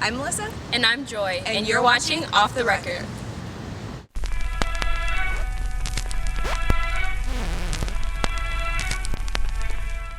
I'm Melissa. And I'm Joy. And you're watching Off the Record.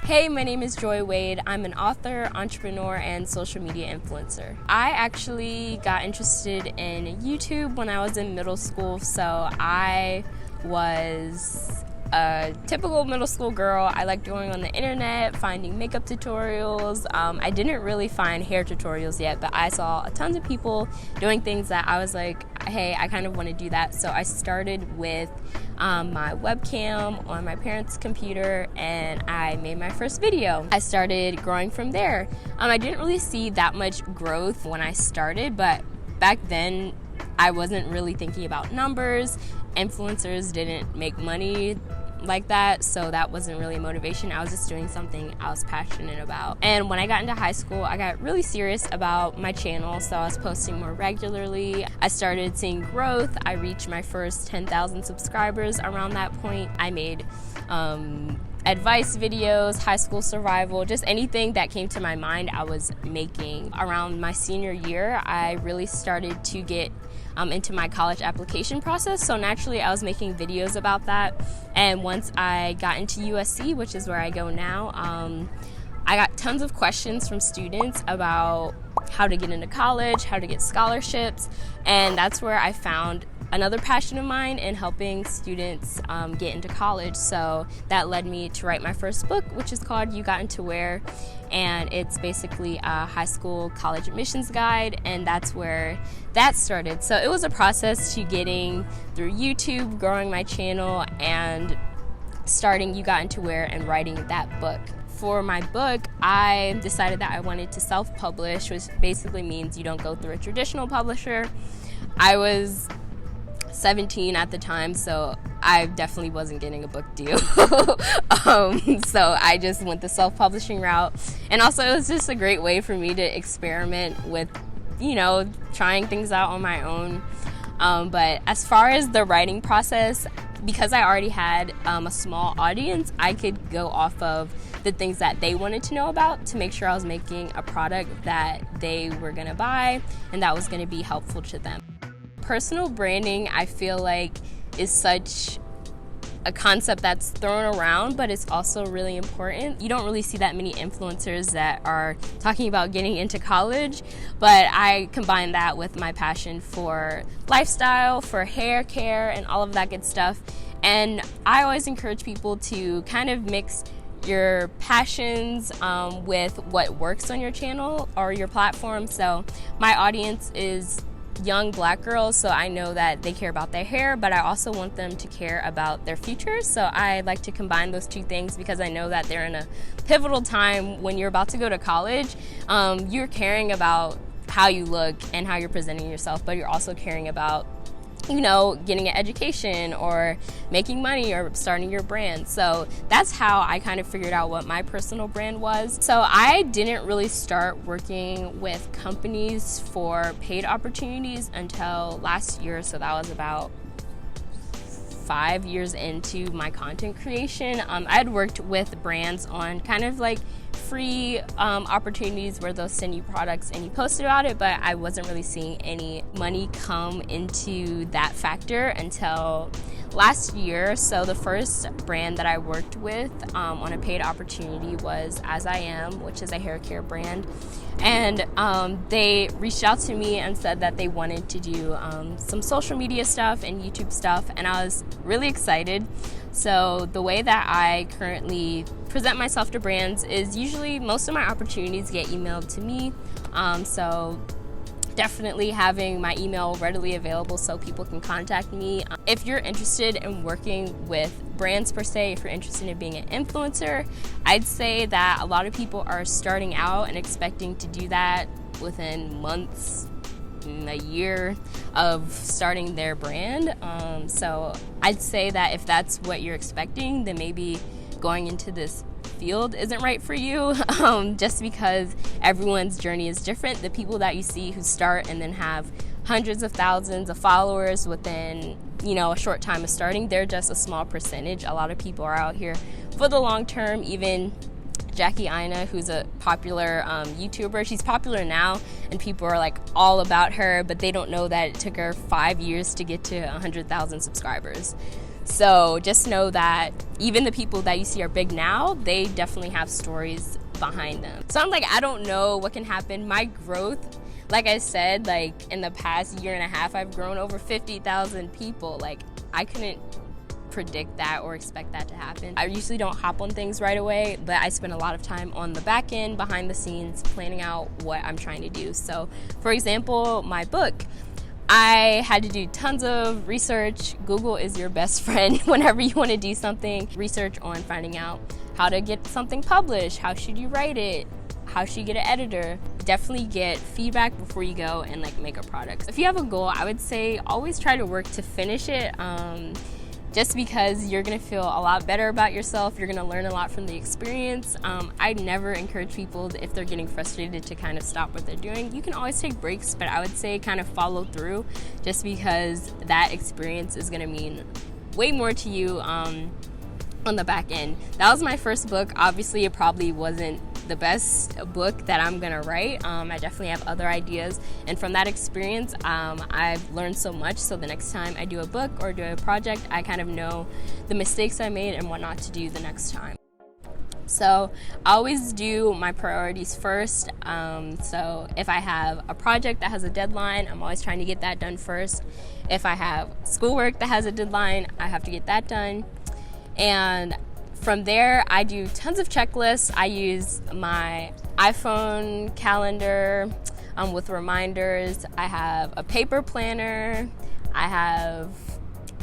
Hey, my name is Joy Wade. I'm an author, entrepreneur, and social media influencer. I actually got interested in YouTube when I was in middle school, so I was a typical middle school girl. I liked going on the internet, finding makeup tutorials. I didn't really find hair tutorials yet, but I saw tons of people doing things that I was like, hey, I kind of want to do that. So I started with my webcam on my parents' computer, and I made my first video. I started growing from there. I didn't really see that much growth when I started, but back then I wasn't really thinking about numbers. Influencers didn't make money like that, so that wasn't really motivation. I was just doing something I was passionate about. And when I got into high school, I got really serious about my channel, so I was posting more regularly. I started seeing growth. I reached my first 10,000 subscribers around that point. I made advice videos, high school survival, just anything that came to my mind I was making. Around my senior year, I really started to get into my college application process, so naturally I was making videos about that. And once I got into USC, which is where I go now, I got tons of questions from students about how to get into college, how to get scholarships, and that's where I found another passion of mine in helping students get into college. So that led me to write my first book, which is called You Got Into Where, and it's basically a high school college admissions guide, and that's where that started. So it was a process to getting through YouTube, growing my channel, and starting You Got Into Where and writing that book. For my book, I decided that I wanted to self-publish, which basically means you don't go through a traditional publisher. I was 17 at the time, so I definitely wasn't getting a book deal. So I just went the self-publishing route. And also it was just a great way for me to experiment with, trying things out on my own. But as far as the writing process, because I already had a small audience, I could go off of the things that they wanted to know about to make sure I was making a product that they were gonna buy and that was gonna be helpful to them. Personal branding, I feel like, is such a concept that's thrown around, but it's also really important. You don't really see that many influencers that are talking about getting into college, but I combine that with my passion for lifestyle, for hair care, and all of that good stuff. And I always encourage people to kind of mix your passions with what works on your channel or your platform. So my audience is young black girls, so I know that they care about their hair, but I also want them to care about their future. So I like to combine those two things because I know that they're in a pivotal time when you're about to go to college. You're caring about how you look and how you're presenting yourself, but you're also caring about getting an education or making money or starting your brand. So that's how I kind of figured out what my personal brand was. So I didn't really start working with companies for paid opportunities until last year. So that was about 5 years into my content creation. I had worked with brands on kind of like free opportunities where they'll send you products and you post about it, but I wasn't really seeing any money come into that factor until last year. So the first brand that I worked with on a paid opportunity was As I Am, which is a hair care brand. And they reached out to me and said that they wanted to do some social media stuff and YouTube stuff, and I was really excited. So the way that I currently present myself to brands is usually most of my opportunities get emailed to me. So definitely having my email readily available so people can contact me. If you're interested in working with brands per se, if you're interested in being an influencer, I'd say that a lot of people are starting out and expecting to do that within months, a year of starting their brand. So I'd say that if that's what you're expecting, then maybe going into this field isn't right for you, just because everyone's journey is different. The people that you see who start and then have hundreds of thousands of followers within a short time of starting, they're just a small percentage. A lot of people are out here for the long term, even Jackie Aina, who's a popular YouTuber. She's popular now, and people are like all about her, but they don't know that it took her 5 years to get to 100,000 subscribers. So just know that even the people that you see are big now, they definitely have stories behind them. So I'm like, I don't know what can happen. My growth, like I said, like in the past year and a half, I've grown over 50,000 people. Like I couldn't predict that or expect that to happen. I usually don't hop on things right away, but I spend a lot of time on the back end, behind the scenes, planning out what I'm trying to do. So for example, my book, I had to do tons of research. Google is your best friend whenever you want to do something. Research on finding out how to get something published, how should you write it, how should you get an editor. Definitely get feedback before you go and like make a product. If you have a goal, I would say always try to work to finish it. Just because you're gonna feel a lot better about yourself, you're gonna learn a lot from the experience. I never encourage people, if they're getting frustrated, to kind of stop what they're doing. You can always take breaks, but I would say kind of follow through, just because that experience is gonna mean way more to you on the back end. That was my first book. Obviously, it probably wasn't the best book that I'm gonna write. I definitely have other ideas, and from that experience I've learned so much, so the next time I do a book or do a project, I kind of know the mistakes I made and what not to do the next time. So I always do my priorities first. So if I have a project that has a deadline, I'm always trying to get that done first. If I have schoolwork that has a deadline, I have to get that done. And from there, I do tons of checklists. I use my iPhone calendar with reminders. I have a paper planner. I have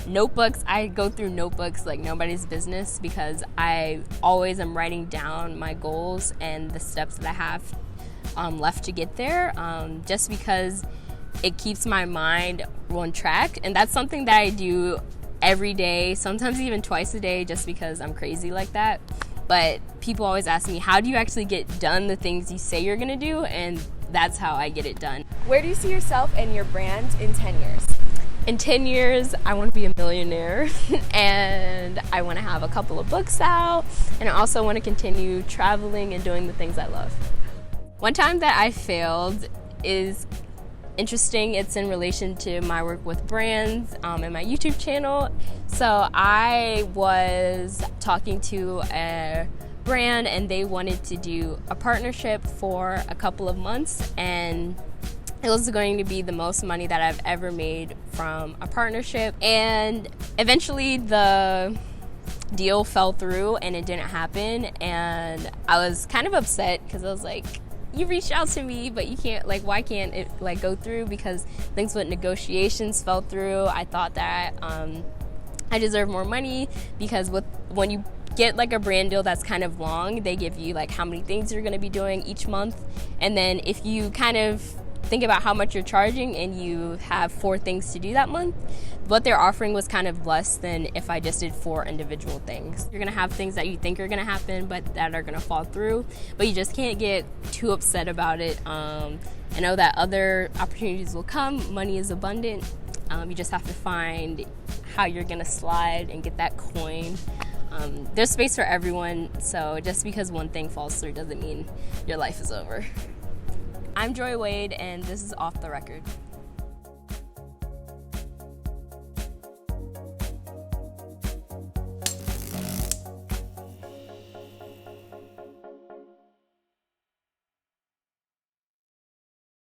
notebooks. I go through notebooks like nobody's business, because I always am writing down my goals and the steps that I have left to get there, just because it keeps my mind on track. And that's something that I do every day, sometimes even twice a day, just because I'm crazy like that. But people always ask me, how do you actually get done the things you say you're gonna do? And that's how I get it done. Where do you see yourself and your brand in 10 years? In 10 years, I want to be a millionaire and I want to have a couple of books out, and I also want to continue traveling and doing the things I love. One time that I failed is interesting. It's in relation to my work with brands and my YouTube channel. So I was talking to a brand and they wanted to do a partnership for a couple of months, and it was going to be the most money that I've ever made from a partnership. And eventually the deal fell through and it didn't happen, and I was kind of upset because I was like, you reached out to me, but you can't, like, why can't it like go through? Because things with negotiations fell through. I thought that I deserve more money, because when you get like a brand deal that's kind of long, they give you like how many things you're going to be doing each month, and then if you kind of think about how much you're charging and you have 4 things to do that month, what they're offering was kind of less than if I just did 4 individual things. You're gonna have things that you think are gonna happen but that are gonna fall through, but you just can't get too upset about it. I know that other opportunities will come. Money is abundant. You just have to find how you're gonna slide and get that coin. There's space for everyone, so just because one thing falls through doesn't mean your life is over. I'm Joy Wade, and this is Off the Record.